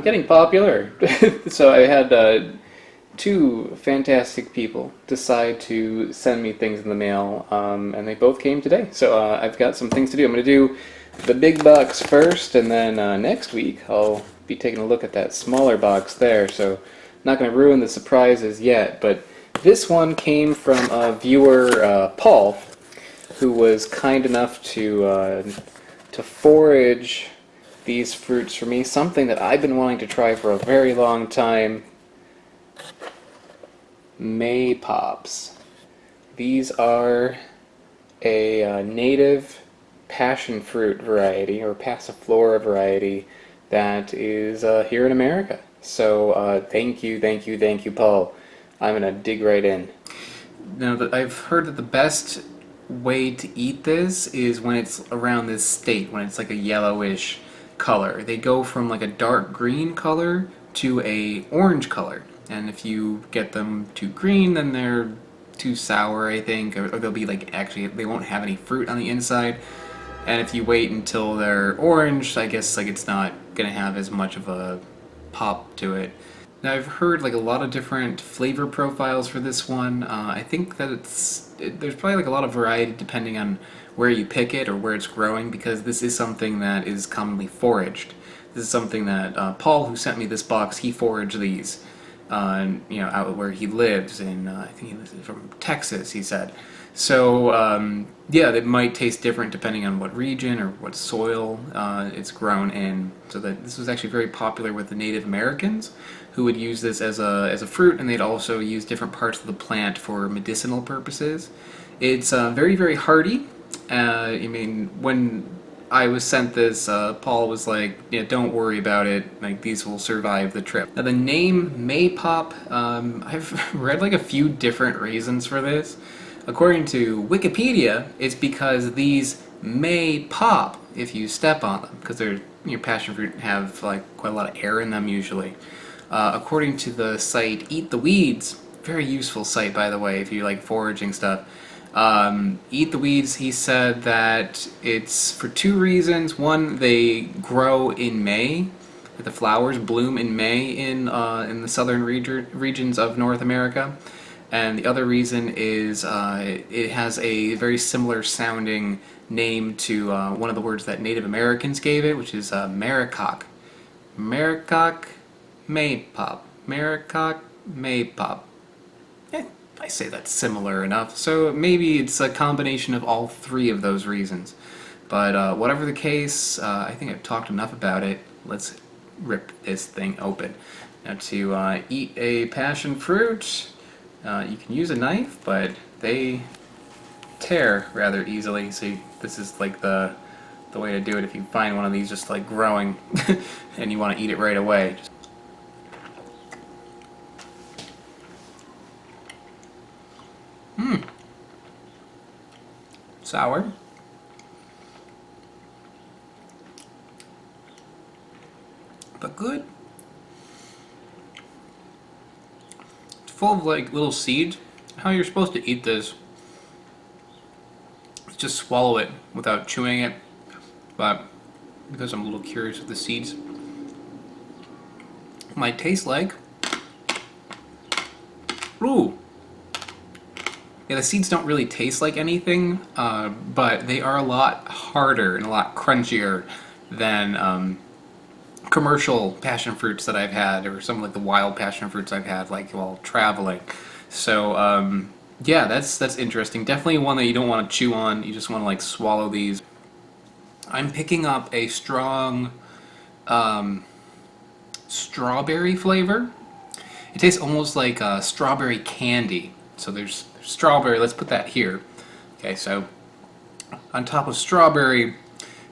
I'm getting popular. So I had two fantastic people decide to send me things in the mail, and they both came today. So I've got some things to do. I'm going to do the big box first, and then next week I'll be taking a look at that smaller box there. So not going to ruin the surprises yet, but this one came from a viewer, Paul, who was kind enough to forage these fruits for me, something that I've been wanting to try for a very long time. Maypops. These are a native passion fruit variety, or passiflora variety, that is here in America. So thank you, Paul. I'm gonna dig right in. Now, I've heard that the best way to eat this is when it's around this state, when it's like a yellowish color. They go from like a dark green color to a orange color, and if you get them too green, then they're too sour, I think, or they'll be like, actually they won't have any fruit on the inside. And if you wait until they're orange, I guess like it's not gonna have as much of a pop to it. Now, I've heard like a lot of different flavor profiles for this one. I think that there's probably like a lot of variety depending on where you pick it or where it's growing, because this is something that is commonly foraged. This is something that Paul, who sent me this box, he foraged these, out where he lives in, I think he was from Texas, he said. So, yeah, it might taste different depending on what region or what soil it's grown in. So that this was actually very popular with the Native Americans, who would use this as a fruit, and they'd also use different parts of the plant for medicinal purposes. It's very, very hardy. I mean, when I was sent this, Paul was like, yeah, don't worry about it, like, these will survive the trip. Now, the name Maypop, I've read like a few different reasons for this. According to Wikipedia, it's because these may pop if you step on them, because they're, passion fruit have like quite a lot of air in them usually. According to the site Eat the Weeds, very useful site, by the way, if you like foraging stuff. Eat the Weeds, he said that it's for two reasons. One, they grow in May. The flowers bloom in May in the southern regions of North America. And the other reason is it has a very similar sounding name to one of the words that Native Americans gave it, which is Maricock. Maricock Maypop. Maricock Maypop. I say that's similar enough, so maybe it's a combination of all three of those reasons. But whatever the case, I think I've talked enough about it. Let's rip this thing open. Now, to eat a passion fruit, you can use a knife, but they tear rather easily. So this is like the way to do it if you find one of these just like growing and you want to eat it right away. Sour. But good. It's full of like little seeds. How you're supposed to eat this is just swallow it without chewing it. But because I'm a little curious with the seeds, it might taste like, ooh. Yeah, the seeds don't really taste like anything, but they are a lot harder and a lot crunchier than commercial passion fruits that I've had, or some like the wild passion fruits I've had, like while traveling. So yeah, that's interesting. Definitely one that you don't want to chew on. You just want to like swallow these. I'm picking up a strong strawberry flavor. It tastes almost like strawberry candy. So there's strawberry, let's put that here. Okay, so on top of strawberry,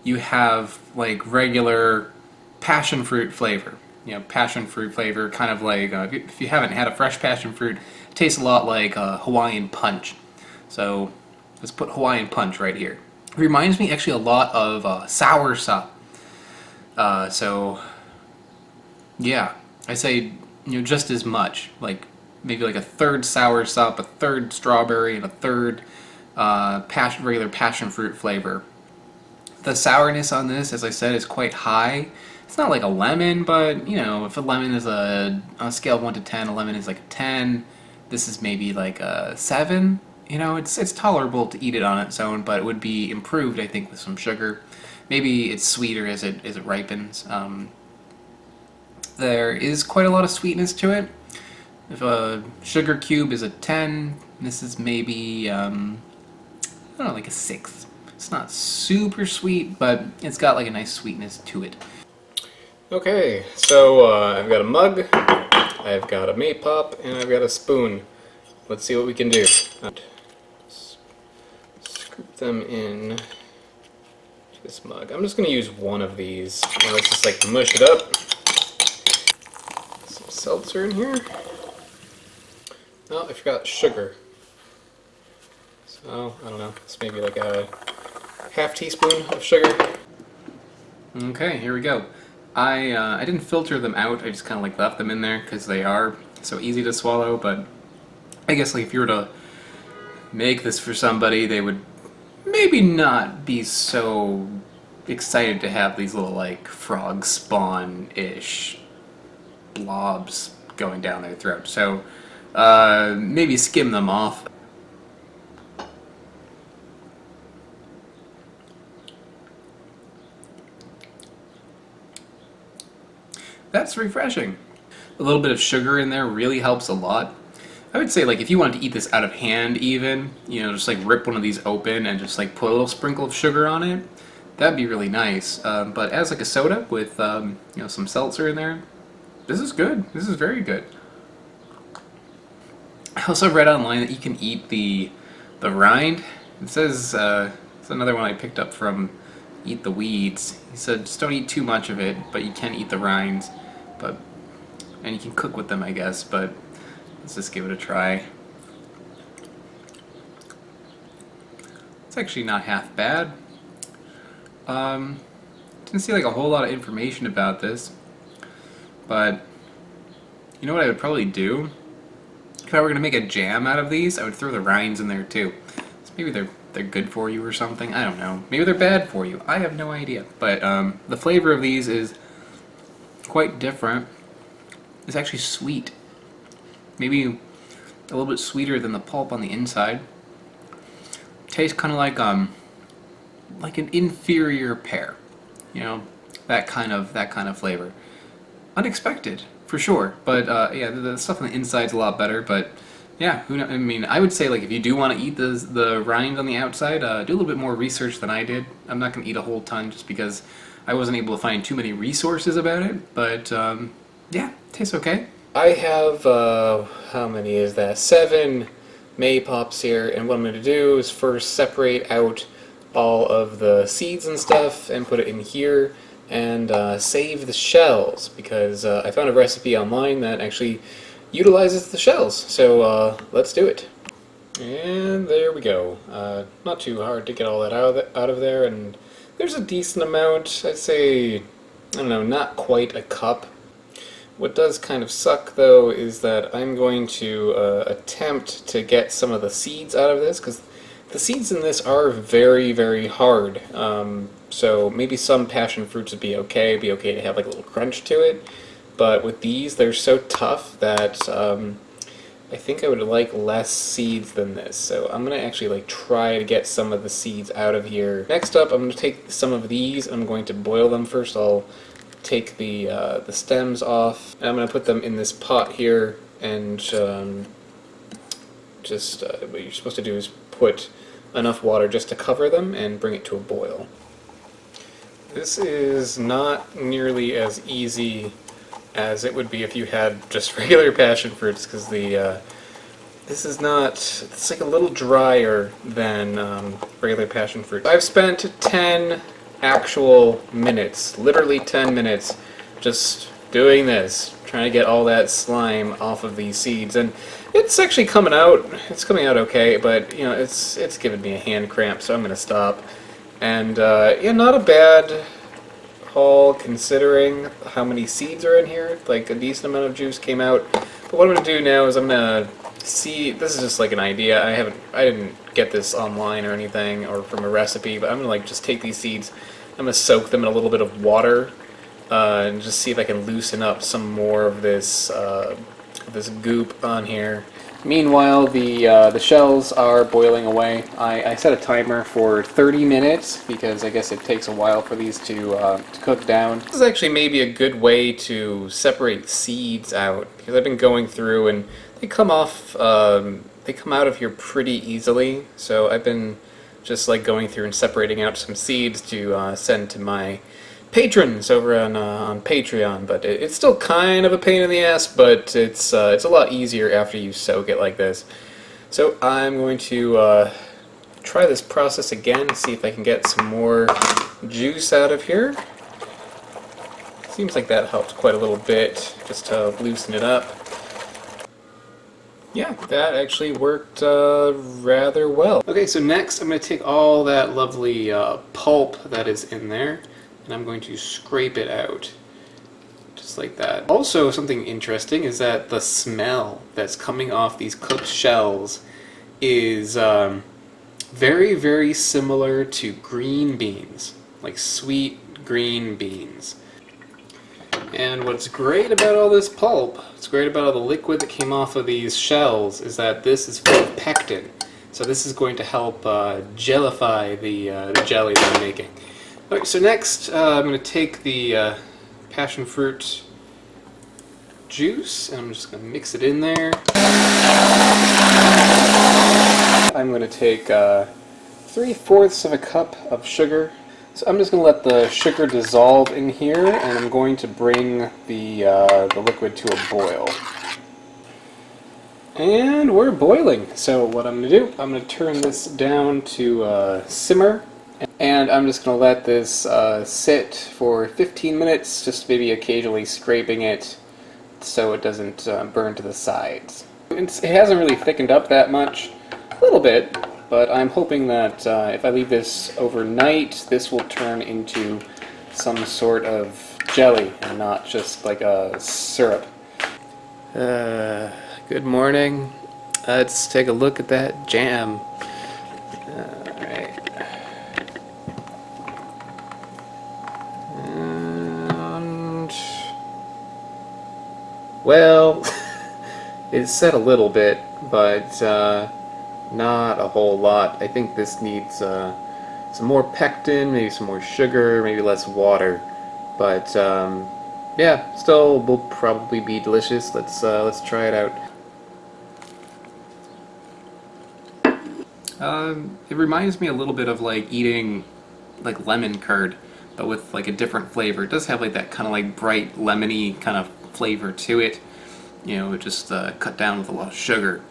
you have like regular passion fruit flavor. Passion fruit flavor, kind of like, if you haven't had a fresh passion fruit, it tastes a lot like Hawaiian punch. So let's put Hawaiian punch right here. It reminds me actually a lot of soursop. So yeah, I say just as much, like maybe like a third soursop, a third strawberry, and a third regular passion fruit flavor. The sourness on this, as I said, is quite high. It's not like a lemon, but you know, if a lemon is on a scale of 1 to 10, a lemon is like a 10. This is maybe like a 7. You know, it's tolerable to eat it on its own, but it would be improved, I think, with some sugar. Maybe it's sweeter as it ripens. There is quite a lot of sweetness to it. If a sugar cube is a 10, this is maybe I don't know, like a 6. It's not super sweet, but it's got like a nice sweetness to it. Okay, so I've got a mug, I've got a Maypop, and I've got a spoon. Let's see what we can do. Scoop them in to this mug. I'm just going to use one of these. And let's just like mush it up. Some seltzer in here. Oh, I forgot sugar. So, I don't know, it's maybe like a half teaspoon of sugar. Okay, here we go. I didn't filter them out, I just kind of like left them in there because they are so easy to swallow, but I guess like if you were to make this for somebody, they would maybe not be so excited to have these little like frog spawn-ish blobs going down their throat. So maybe skim them off. That's refreshing. A little bit of sugar in there really helps a lot. I would say like if you wanted to eat this out of hand even, you know, just like rip one of these open and just like put a little sprinkle of sugar on it, that'd be really nice. But as like a soda with you know, some seltzer in there, this is good. This is very good. I also read online that you can eat the rind. It says it's another one I picked up from Eat the Weeds. He said just don't eat too much of it, but you can eat the rinds. And you can cook with them, I guess, but let's just give it a try. It's actually not half bad. Didn't see like a whole lot of information about this, but you know what I would probably do? If I were going to make a jam out of these, I would throw the rinds in there too. So maybe they're good for you or something. I don't know. Maybe they're bad for you. I have no idea. But the flavor of these is quite different. It's actually sweet. Maybe a little bit sweeter than the pulp on the inside. Tastes kind of like an inferior pear. You know, that kind of flavor. Unexpected, for sure. But yeah, the stuff on the inside's a lot better. But yeah, who knows? I mean, I would say like if you do want to eat the rind on the outside, do a little bit more research than I did. I'm not going to eat a whole ton just because I wasn't able to find too many resources about it. But yeah, tastes okay. I have, how many is that? 7 Maypops here, and what I'm going to do is first separate out all of the seeds and stuff and put it in here and save the shells, because I found a recipe online that actually utilizes the shells. So let's do it. And there we go. Not too hard to get all that out of there, and there's a decent amount. I'd say, I don't know, not quite a cup. What does kind of suck, though, is that I'm going to attempt to get some of the seeds out of this, because the seeds in this are very, very hard. So maybe some passion fruits would be okay to have like a little crunch to it. But with these, they're so tough that I think I would like less seeds than this. So I'm going to actually like try to get some of the seeds out of here. Next up, I'm going to take some of these, and I'm going to boil them first. I'll take the stems off, and I'm going to put them in this pot here, and just what you're supposed to do is put enough water just to cover them and bring it to a boil. This is not nearly as easy as it would be if you had just regular passion fruits, because this is not, it's like a little drier than regular passion fruit. I've spent 10 actual minutes, literally 10 minutes, just doing this, trying to get all that slime off of these seeds, and it's actually coming out. It's coming out okay, but you know, it's giving me a hand cramp, so I'm gonna stop. And yeah, not a bad haul considering how many seeds are in here. Like a decent amount of juice came out. But what I'm gonna do now is I'm gonna see. This is just like an idea. I didn't get this online or anything or from a recipe, but I'm gonna like just take these seeds. I'm gonna soak them in a little bit of water and just see if I can loosen up some more of this this goop on here. Meanwhile, the shells are boiling away. I set a timer for 30 minutes because I guess it takes a while for these to cook down. This is actually maybe a good way to separate seeds out because I've been going through and they come off, they come out of here pretty easily. So I've been just like going through and separating out some seeds to send to my patrons over on Patreon, but it's still kind of a pain in the ass, but it's a lot easier after you soak it like this. So I'm going to try this process again, see if I can get some more juice out of here. Seems like that helped quite a little bit, just to loosen it up. Yeah, that actually worked rather well. Okay, so next I'm going to take all that lovely pulp that is in there, and I'm going to scrape it out, just like that. Also, something interesting is that the smell that's coming off these cooked shells is very, very similar to green beans, like sweet green beans. And what's great about all this pulp, what's great about all the liquid that came off of these shells, is that this is full of pectin. So this is going to help gellify the jelly that I'm making. Alright, so next I'm going to take the passion fruit juice and I'm just going to mix it in there. I'm going to take 3/4 of a cup of sugar. So I'm just going to let the sugar dissolve in here and I'm going to bring the liquid to a boil. And we're boiling. So what I'm going to do, I'm going to turn this down to simmer. And I'm just going to let this sit for 15 minutes, just maybe occasionally scraping it so it doesn't burn to the sides. It hasn't really thickened up that much, a little bit, but I'm hoping that if I leave this overnight, this will turn into some sort of jelly and not just like a syrup. Good morning. Let's take a look at that jam. Alright. Well, it's set a little bit, but not a whole lot. I think this needs some more pectin, maybe some more sugar, maybe less water. But yeah, still will probably be delicious. Let's try it out. It reminds me a little bit of like eating like lemon curd, but with like a different flavor. It does have like that kind of like bright lemony kind of flavor to it, you know, just cut down with a lot of sugar,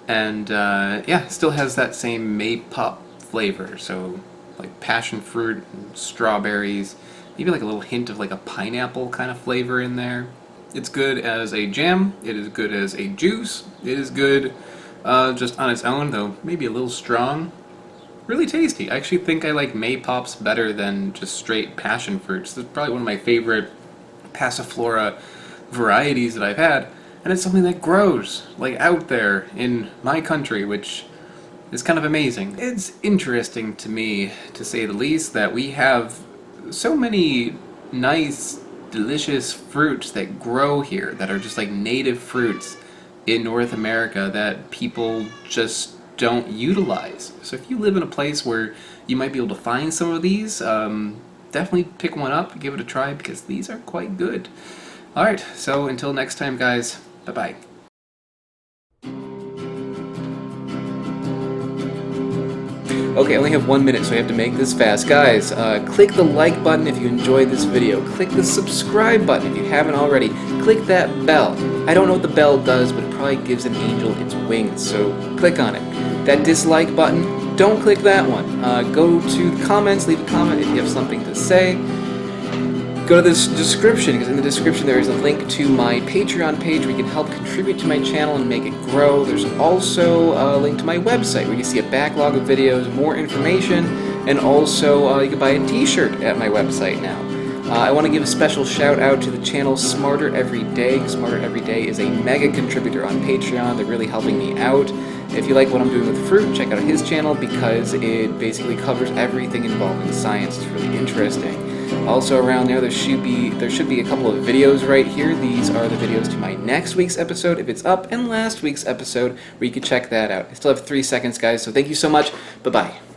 and yeah, still has that same Maypop flavor, so like passion fruit and strawberries, maybe like a little hint of like a pineapple kind of flavor in there. It's good as a jam, it is good as a juice, it is good just on its own, though maybe a little strong. Really tasty. I actually think I like Maypops better than just straight passion fruits. This is probably one of my favorite Passiflora varieties that I've had, and it's something that grows like out there in my country, which is kind of amazing. It's interesting to me, to say the least, that we have so many nice, delicious fruits that grow here that are just like native fruits in North America that people just don't utilize. So if you live in a place where you might be able to find some of these, definitely pick one up, give it a try, because these are quite good. Alright, so until next time, guys, bye-bye. Okay, I only have 1 minute, so I have to make this fast. Guys, click the like button if you enjoyed this video. Click the subscribe button if you haven't already. Click that bell. I don't know what the bell does, but it probably gives an angel its wings, so click on it. That dislike button, don't click that one. Go to the comments, leave a comment if you have something to say. Go to this description, because in the description there is a link to my Patreon page where you can help contribute to my channel and make it grow. There's also a link to my website where you can see a backlog of videos, more information, and also you can buy a t-shirt at my website now. I want to give a special shout out to the channel Smarter Every Day. Smarter Every Day is a mega contributor on Patreon. They're really helping me out. If you like what I'm doing with fruit, check out his channel because it basically covers everything involving science. It's really interesting. Also around there should be a couple of videos right here. These are the videos to my next week's episode, if it's up, and last week's episode, where you can check that out. I still have 3 seconds, guys, so thank you so much. Bye-bye.